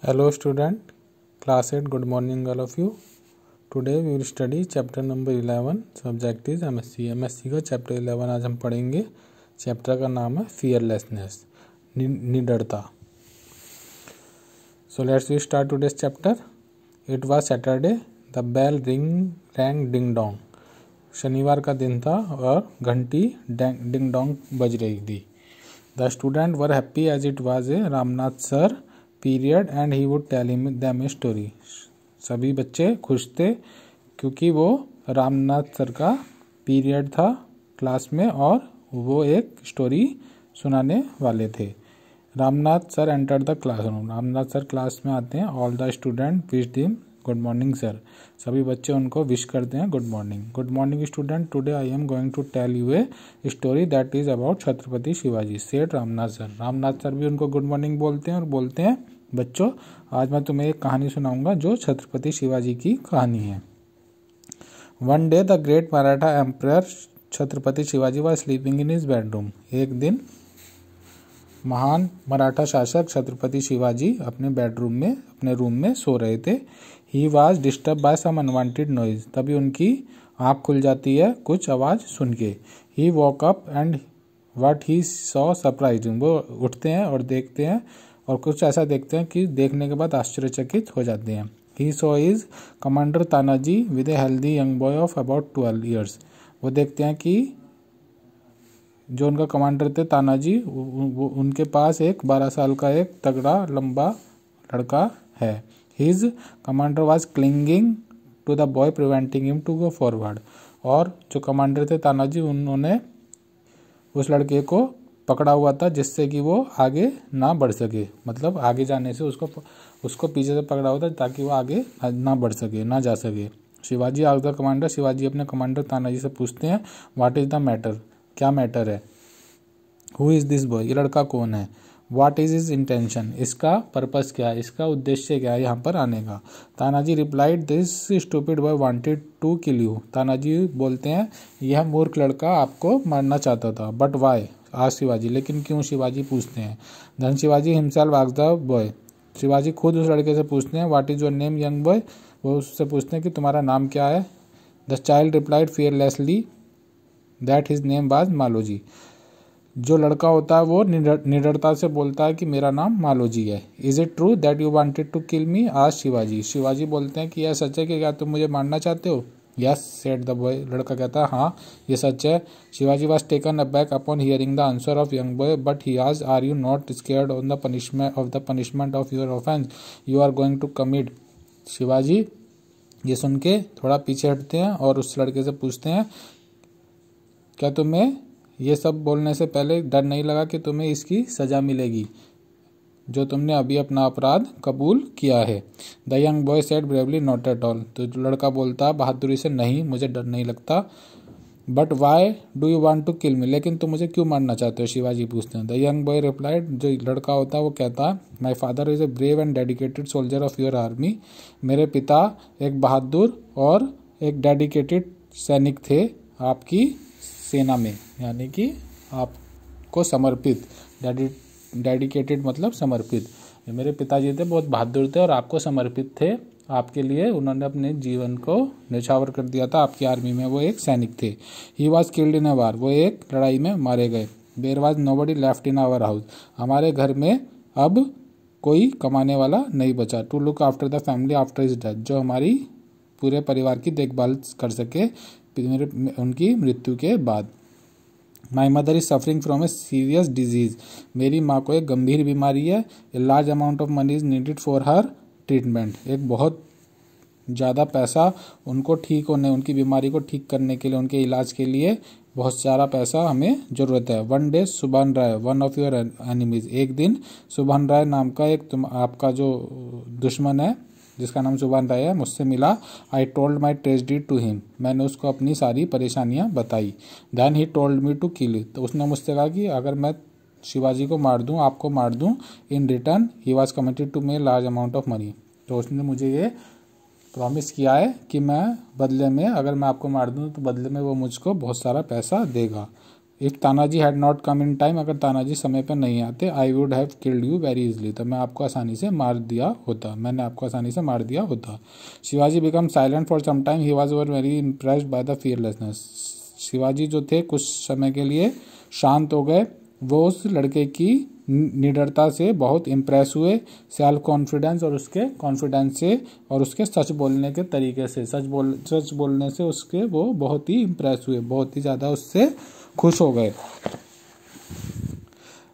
Hello student, class 8, good morning all of you. Today we will study chapter number 11, subject is MSc. MSc का chapter 11 आज हम पढ़ेंगे. Chapter का नाम है fearlessness, निडरता. So let's we start today's chapter. It was Saturday. The bell rang ding dong. शनिवार का दिन था और घंटी डिंग डोंग बज रही थी. The students were happy as it was a Ramnath sir period and he would tell them a story. सभी बच्चे खुश थे क्योंकि वो रामनाथ सर का पीरियड था क्लास में और वो एक स्टोरी सुनाने वाले थे. Ramnath sir enter the classroom. Ramnath sir class में आते हैं. All the student wish him good morning sir. सभी बच्चे उनको विश करते हैं good morning. Good morning student, today I am going to tell U a story that is about Chhatrapati Shivaji said Ramnath sir. Ramnath sir भी उनको गुड मॉर्निंग बोलते हैं और बोलते हैं बच्चों आज मैं तुम्हें एक कहानी सुनाऊंगा जो छत्रपति शिवाजी की कहानी है. One day the great Maratha emperor Chhatrapati Shivaji was sleeping in his bedroom. एक दिन महान मराठा शासक छत्रपति शिवाजी अपने बेडरूम में अपने रूम में सो रहे थे. He was disturb by some unwanted noise. तभी उनकी आँख खुल जाती है कुछ आवाज़ सुन के. He woke up and what he saw surprised him. वो उठते हैं और देखते हैं और कुछ ऐसा देखते हैं कि देखने के बाद आश्चर्यचकित हो जाते हैं. He saw is commander Tanaji with a healthy young boy of about 12 years. वो देखते हैं कि जो उनका कमांडर थे तानाजी उनके पास एक 12 साल का एक तगड़ा लंबा लड़का है. His commander was clinging to the boy preventing him to go forward. और जो कमांडर थे तानाजी उन्होंने उस लड़के को पकड़ा हुआ था जिससे कि वो आगे ना बढ़ सके. मतलब आगे जाने से उसको पीछे से पकड़ा हुआ था ताकि वो आगे ना बढ़ सके ना जा सके. Shivaji asked the commander. Shivaji अपने कमांडर तानाजी से पूछते हैं व्हाट इज द मैटर. क्या मैटर है. Who is this boy. ये लड़का कौन है. What is his intention. इसका पर्पस क्या है, इसका उद्देश्य क्या है यहाँ पर आने का. Tanaji replied this stupid boy wanted to kill you. Tanaji बोलते हैं यह मूर्ख लड़का आपको मारना चाहता था. But why. आज शिवाजी. लेकिन क्यों. शिवाजी पूछते हैं. Then Shivaji himself asked the boy. Shivaji खुद उस लड़के से पूछते हैं what is your name young boy. वो उससे पूछते हैं कि तुम्हारा नाम क्या है. The child replied fearlessly that his name was Maloji. जो लड़का होता है वो निडरता से बोलता है कि मेरा नाम मालोजी है. Is it true that you wanted to kill me. आज शिवाजी. शिवाजी बोलते हैं कि यह सच है कि क्या तुम मुझे मारना चाहते हो. Yes said the boy. लड़का कहता है हाँ ये सच है. Shivaji was taken aback upon hearing the answer of young boy but he asked are you not scared on the punishment of your offence you are going to commit. Shivaji ये सुन के थोड़ा पीछे हटते हैं और उस लड़के से पूछते हैं क्या तुम्हें ये सब बोलने से पहले डर नहीं लगा कि तुम्हें इसकी सजा मिलेगी जो तुमने अभी अपना अपराध कबूल किया है. The young boy said bravely not at all. तो लड़का बोलता बहादुरी से नहीं मुझे डर नहीं लगता. But why do you want to kill me. लेकिन तुम मुझे क्यों मारना चाहते हो. शिवाजी पूछते हैं. The young boy replied. जो लड़का होता है वो कहता है my father is a brave and dedicated soldier of your army. मेरे पिता एक बहादुर और एक डेडिकेटेड सैनिक थे आपकी सेना में. यानी कि आपको समर्पित. डेडिकेटेड मतलब समर्पित. मेरे पिताजी थे बहुत बहादुर थे और आपको समर्पित थे. आपके लिए उन्होंने अपने जीवन को न्यौछावर कर दिया था आपकी आर्मी में. वो एक सैनिक थे. He was killed in a war. वो एक लड़ाई में मारे गए. There was nobody left in our house. हमारे घर में अब कोई कमाने वाला नहीं बचा. To look after the family after his death. जो हमारी पूरे परिवार की देखभाल कर सके उनकी मृत्यु के बाद. My mother is suffering from a serious disease. मेरी माँ को एक गंभीर बीमारी है. A large amount of money is needed for her treatment. एक बहुत ज़्यादा पैसा उनको ठीक होने उनकी बीमारी को ठीक करने के लिए उनके इलाज के लिए बहुत सारा पैसा हमें ज़रूरत है. वन डे सुभान राय वन ऑफ योर एनिमीज. एक दिन सुभान राय नाम का एक आपका जो दुश्मन है जिसका नाम सुभान राय है मुझसे मिला. I told my tragedy to him. मैंने उसको अपनी सारी परेशानियां बताई. Then he told me to kill. तो उसने मुझसे कहा कि अगर मैं शिवाजी को मार दूं आपको मार दूं in return he was committed to me large amount of money. तो उसने मुझे ये प्रॉमिस किया है कि मैं बदले में अगर मैं आपको मार दूं तो बदले में वो मुझको बहुत सारा पैसा देगा. If Tanaji had not come in time, अगर तानाजी समय पर नहीं आते, I would have killed you very easily, तो मैं आपको आसानी से मार दिया होता, मैंने आपको आसानी से मार दिया होता। Shivaji become silent for some time, he was very impressed by the fearlessness. Shivaji जो थे कुछ समय के लिए शांत हो गए, वो उस लड़के की निडरता से बहुत इम्प्रेस हुए, सेल्फ कॉन्फिडेंस और उसके कॉन्फिडेंस से और उसके सच बोलने के तरीके से, सच बोलने से उसके वो बहुत ही इम्प्रेस हुए, बहुत ही ज़्यादा उससे खुश हो गए।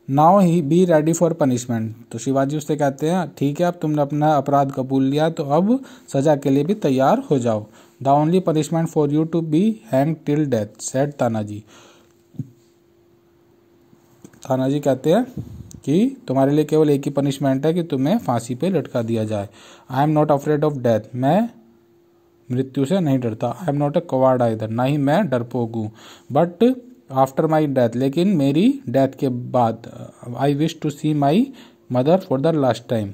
Now he be ready for punishment, तो शिवाजी उससे कहते हैं ठीक है अब तुमने अपना अपराध कबूल लिया तो अब सजा के लिए भी तैयार हो जाओ। The only punishment for you to be hang till death said Tanaji. Tanaji कहते हैं कि तुम्हारे लिए केवल एक ही पनिशमेंट है कि तुम्हें फांसी पे लटका दिया जाए। I am not afraid of death, मैं मृत्यु से नहीं डरता। I am not a coward either, ना ही मैं डरपोक हूँ। बट आफ्टर माई डेथ, लेकिन मेरी डेथ के बाद, I wish to see my mother for the last time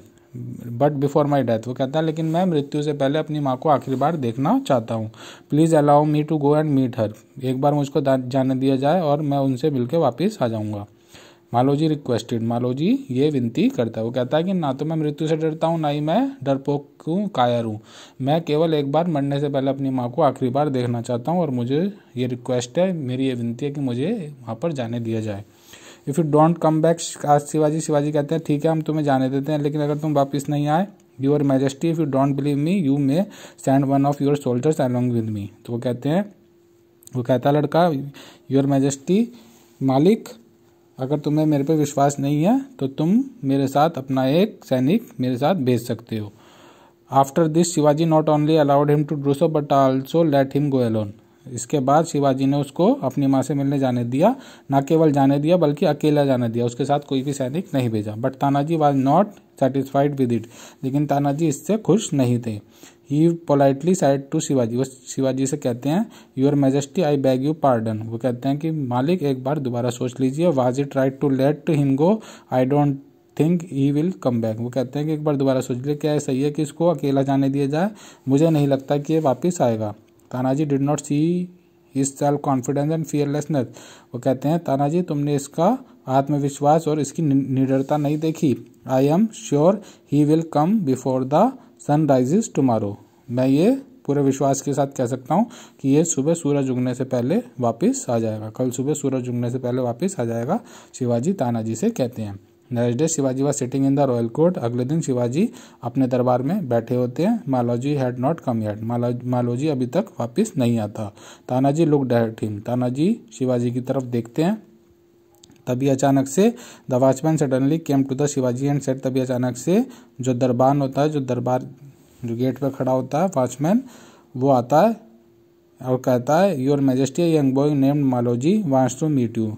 but before my death, वो कहता है लेकिन मैं मृत्यु से पहले अपनी माँ को आखिरी बार देखना चाहता हूँ। Please allow me to go and meet her, एक बार मुझको जाने दिया जाए और मैं उनसे मिलकर वापस आ जाऊँगा। मालोजी रिक्वेस्टेड, मालोजी ये विनती करता है, वो कहता है कि ना तो मैं मृत्यु से डरता हूँ ना ही मैं डरपोक हूँ, कायर हूँ, मैं केवल एक बार मरने से पहले अपनी माँ को आखिरी बार देखना चाहता हूँ और मुझे ये रिक्वेस्ट है, मेरी ये विनती है कि मुझे वहाँ पर जाने दिया जाए। If you don't come back, आज शिवाजी कहते हैं ठीक है हम तुम्हें जाने देते हैं, लेकिन अगर तुम वापस नहीं आए, your majesty if you don't believe me you may send one of your soldiers along with me. तो वो कहता है लड़का, योर मैजेस्टी मालिक अगर तुम्हें मेरे पे विश्वास नहीं है तो तुम मेरे साथ अपना एक सैनिक मेरे साथ भेज सकते हो। After this Shivaji not only allowed him to do so but also let him go alone. इसके बाद शिवाजी ने उसको अपनी माँ से मिलने जाने दिया, ना केवल जाने दिया बल्कि अकेला जाने दिया, उसके साथ कोई भी सैनिक नहीं भेजा। But Tanaji was not satisfied with it, लेकिन तानाजी इससे खुश नहीं थे। ही पोलाइटली साइड टू शिवाजी, वो शिवाजी से कहते हैं your majesty I bag you pardon, वो कहते हैं कि मालिक एक बार दोबारा सोच लीजिए, was it right to let him go, I don't think he will come back. वो कहते हैं कि एक बार दोबारा सोच लीजिए, क्या सही है कि इसको अकेला जाने दिया जाए, मुझे नहीं लगता कि ये वापस आएगा। Tanaji did not see his self confidence and fearlessness, वो कहते हैं तानाजी तुमने इसका आत्मविश्वास और इसकी निडरता नहीं देखी। I am sure he will come before the sun rises tomorrow, मैं ये पूरे विश्वास के साथ कह सकता हूँ कि ये सुबह सूरज उगने से पहले वापस आ जाएगा, कल सुबह सूरज उगने से पहले वापस आ जाएगा, शिवाजी तानाजी से कहते हैं। Next day Shivaji was sitting in the royal court, अगले दिन शिवाजी अपने दरबार में बैठे होते हैं। Maloji had not come yet, Maloji अभी तक वापस नहीं आता। Tanaji looked at him, Tanaji Shivaji की तरफ देखते हैं। तभी अचानक से the watchman suddenly came to the Shivaji and said, तभी अचानक से जो दरबान होता है, जो गेट पर खड़ा होता है वॉचमैन, वो आता है और कहता है your majesty young boy named Maloji wants to meet you,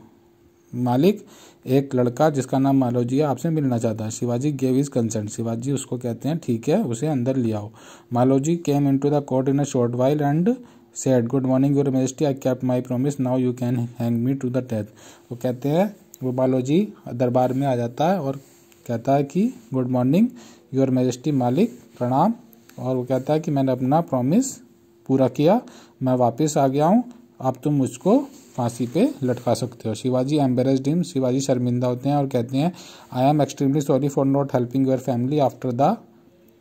मालिक एक लड़का जिसका नाम मालोजी है आपसे मिलना चाहता है। Shivaji gave his consent, Shivaji उसको कहते हैं ठीक है उसे अंदर ले आओ। Maloji came into the court in a short while and said good morning your majesty I kept my promise now you can hang me to the death. वो कहते हैं वो मालोजी दरबार में आ जाता है और कहता है कि गुड मॉर्निंग योर मैजेस्टी, मालिक प्रणाम, और वो कहता है कि मैंने अपना प्रॉमिस पूरा किया, मैं वापस आ गया हूँ, अब तुम मुझको फांसी पे लटका सकते हो। शिवाजी एम्बेरेस्ड हिम, शिवाजी शर्मिंदा होते हैं और कहते हैं I am extremely sorry for not helping your family after the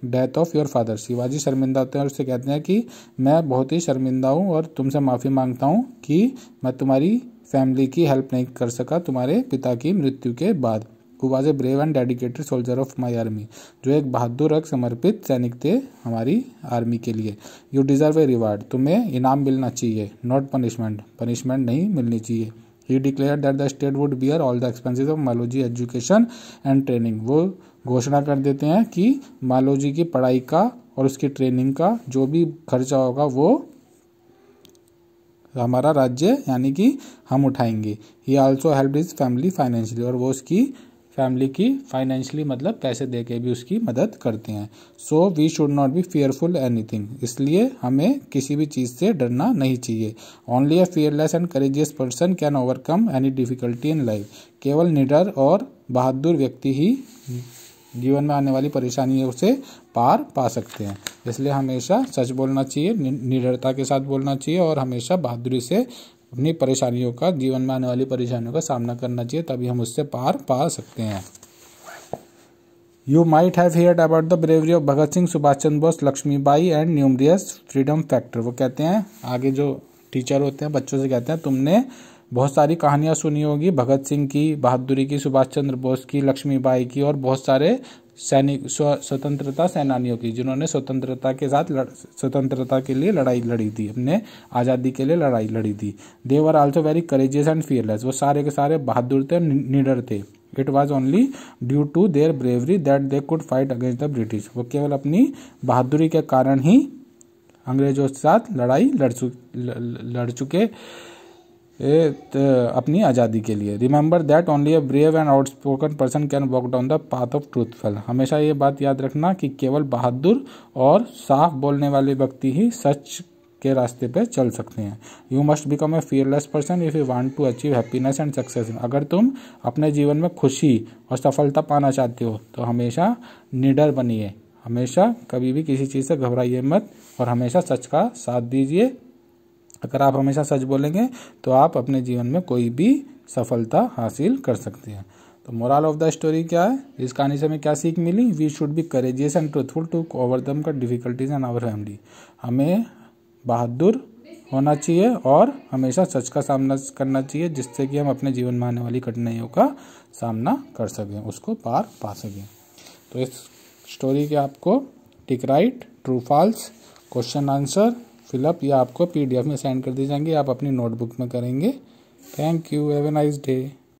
death of your father. Shivaji शर्मिंदा होते हैं और उससे कहते हैं कि मैं बहुत ही शर्मिंदा हूँ और तुमसे माफ़ी मांगता हूँ कि मैं तुम्हारी फैमिली की हेल्प नहीं कर सका तुम्हारे पिता की मृत्यु के बाद। Who was a brave and dedicated soldier of my army, जो एक बहादुर और समर्पित सैनिक थे हमारी आर्मी के लिए। यू डिजर्व ए रिवार्ड, तुम्हें इनाम मिलना चाहिए, नॉट पनिशमेंट, पनिशमेंट नहीं मिलनी चाहिए। He declared that the state would bear all the expenses of Maloji education and training, वो घोषणा कर देते हैं कि मालोजी की पढ़ाई का और उसकी ट्रेनिंग का जो भी खर्चा होगा वो हमारा राज्य यानी कि हम उठाएंगे। ही also help his family financially, और वो उसकी फैमिली की फाइनेंशियली मतलब पैसे दे के भी उसकी मदद करते हैं। So we should not be fearful anything, इसलिए हमें किसी भी चीज़ से डरना नहीं चाहिए। Only a fearless and courageous person can overcome any difficulty in life, केवल निडर और बहादुर व्यक्ति ही जीवन में आने वाली परेशानियों से पार पा सकते हैं। इसलिए हमेशा सच बोलना चाहिए, निडरता के साथ बोलना चाहिए और हमेशा बहादुरी से अपनी परेशानियों का, जीवन में आने वाली परेशानियों का सामना करना चाहिए, तभी हम उससे पार पा सकते हैं। You might have heard about the bravery of Bhagat Singh, Subhash Chandra Bose, Lakshmibai and numerous freedom fighter. वो कहते हैं, आगे जो टीचर होते हैं बच्चों से कहते हैं, तुमने बहुत सारी कहानियां सुनी होगी भगत सिंह की, बहादुरी की, सुभाष चंद्र बोस की, लक्ष्मीबाई की और बहुत सारे सैनिक स्वतंत्रता सेनानियों की, जिन्होंने स्वतंत्रता के साथ स्वतंत्रता के लिए लड़ाई लड़ी थी, अपने आज़ादी के लिए लड़ाई लड़ी थी। They were also very courageous and fearless. वो सारे के सारे बहादुर थे, निडर थे। It was only due to their bravery that they could fight against the British. वो केवल अपनी बहादुरी के कारण ही अंग्रेजों के साथ लड़ाई लड़ चुके अपनी आज़ादी के लिए। Remember that only a brave and outspoken person can walk down the path of truthful. हमेशा ये बात याद रखना कि केवल बहादुर और साफ बोलने वाले व्यक्ति ही सच के रास्ते पे चल सकते हैं। You must become a fearless person if you want to achieve happiness and success. अगर तुम अपने जीवन में खुशी और सफलता पाना चाहते हो तो हमेशा निडर बनिए, हमेशा कभी भी किसी चीज़ से घबराइए मत और हमेशा सच का साथ दीजिए। अगर आप हमेशा सच बोलेंगे तो आप अपने जीवन में कोई भी सफलता हासिल कर सकते हैं। तो मोरल ऑफ द स्टोरी क्या है, इस कहानी से हमें क्या सीख मिली? We should be courageous and truthful to overcome the difficulties in our family. हमें बहादुर होना चाहिए और हमेशा सच का सामना करना चाहिए, जिससे कि हम अपने जीवन में आने वाली कठिनाइयों का सामना कर सकें, उसको पार पा सकें। तो इस स्टोरी के आपको tick right, true false, question answer, fill up या आपको PDF में सेंड कर दी जाएंगे, आप अपनी नोटबुक में करेंगे। Thank you, have a nice day.